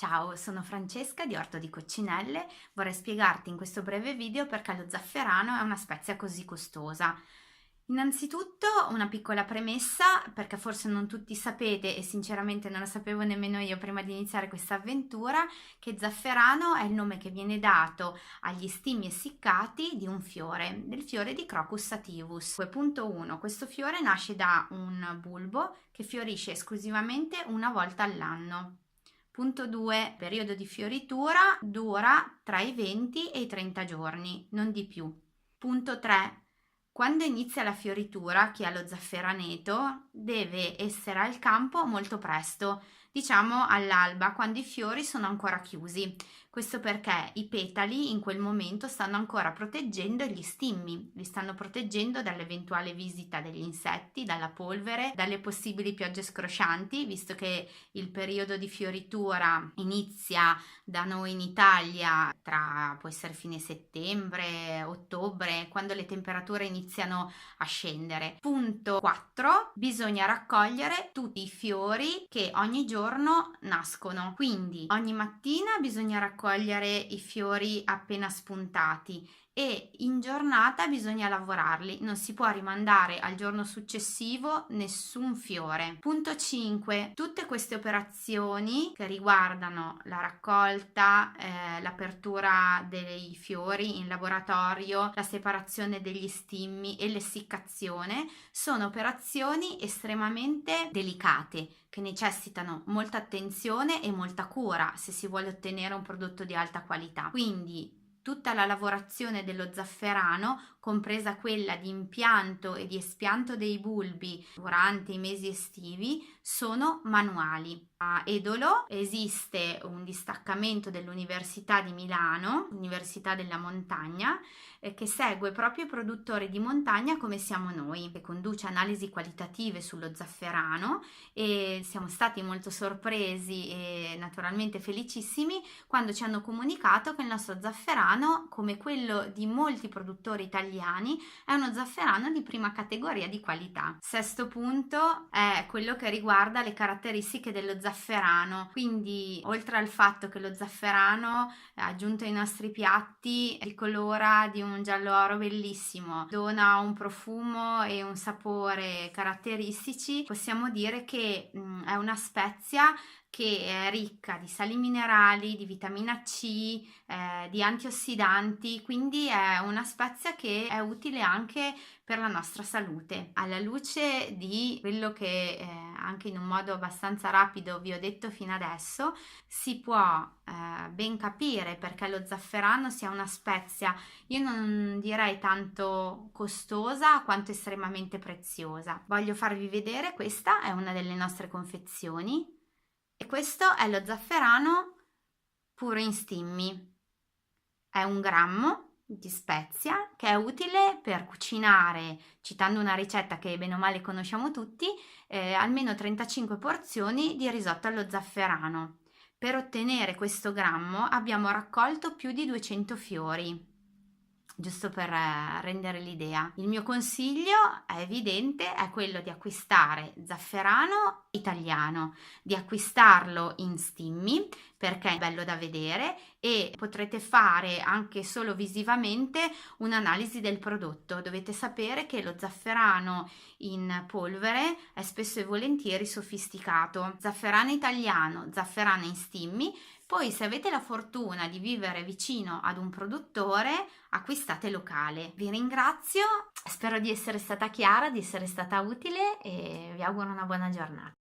Ciao, sono Francesca di Orto di Coccinelle. Vorrei spiegarti in questo breve video perché lo zafferano è una spezia così costosa. Innanzitutto una piccola premessa, perché forse non tutti sapete e sinceramente non lo sapevo nemmeno io prima di iniziare questa avventura, che zafferano è il nome che viene dato agli stimi essiccati di un fiore, del fiore di Crocus sativus. 2.1. Questo fiore nasce da un bulbo che fiorisce esclusivamente una volta all'anno. Punto 2. Periodo di fioritura dura tra i 20 e i 30 giorni, non di più. Punto 3. Quando inizia la fioritura, chi ha lo zafferaneto deve essere al campo molto presto, diciamo all'alba, quando i fiori sono ancora chiusi. Questo perché i petali in quel momento stanno ancora proteggendo gli stimmi, li stanno proteggendo dall'eventuale visita degli insetti, dalla polvere, dalle possibili piogge scroscianti, visto che il periodo di fioritura inizia da noi in Italia può essere fine settembre, ottobre, quando le temperature iniziano a scendere. Punto 4. Bisogna raccogliere tutti i fiori che ogni giorno nascono. Quindi ogni mattina bisogna raccogliere i fiori appena spuntati e in giornata bisogna lavorarli, non si può rimandare al giorno successivo nessun fiore. Punto 5. Tutte queste operazioni che riguardano la raccolta, l'apertura dei fiori in laboratorio, la separazione degli stimmi e l'essiccazione sono operazioni estremamente delicate che necessitano molta attenzione e molta cura se si vuole ottenere un prodotto di alta qualità. Quindi tutta la lavorazione dello zafferano, compresa quella di impianto e di espianto dei bulbi durante i mesi estivi, sono manuali. A Edolo esiste un distaccamento dell'Università di Milano, Università della Montagna, che segue proprio i produttori di montagna come siamo noi, che conduce analisi qualitative sullo zafferano e siamo stati molto sorpresi e naturalmente felicissimi quando ci hanno comunicato che il nostro zafferano, come quello di molti produttori italiani, è uno zafferano di prima categoria di qualità. Sesto punto è quello che riguarda le caratteristiche dello zafferano, quindi oltre al fatto che lo zafferano aggiunto ai nostri piatti ricolora di un giallo oro bellissimo, dona un profumo e un sapore caratteristici, possiamo dire che è una spezia che è ricca di sali minerali, di vitamina C, di antiossidanti, quindi è una spezia che è utile anche per la nostra salute. Alla luce di quello che anche in un modo abbastanza rapido vi ho detto fino adesso, si può ben capire perché lo zafferano sia una spezia, io non direi tanto costosa quanto estremamente preziosa. Voglio farvi vedere, questa è una delle nostre confezioni. E questo è lo zafferano puro in stimmi. È 1 grammo di spezia che è utile per cucinare, citando una ricetta che bene o male conosciamo tutti, almeno 35 porzioni di risotto allo zafferano. Per ottenere questo grammo abbiamo raccolto più di 200 fiori. Giusto per rendere l'idea. Il mio consiglio è evidente, è quello di acquistare zafferano italiano, di acquistarlo in stimmi perché è bello da vedere e potrete fare anche solo visivamente un'analisi del prodotto. Dovete sapere che lo zafferano in polvere è spesso e volentieri sofisticato. Zafferano italiano, zafferano in stimmi. Poi se avete la fortuna di vivere vicino ad un produttore, acquistate locale. Vi ringrazio, spero di essere stata chiara, di essere stata utile e vi auguro una buona giornata.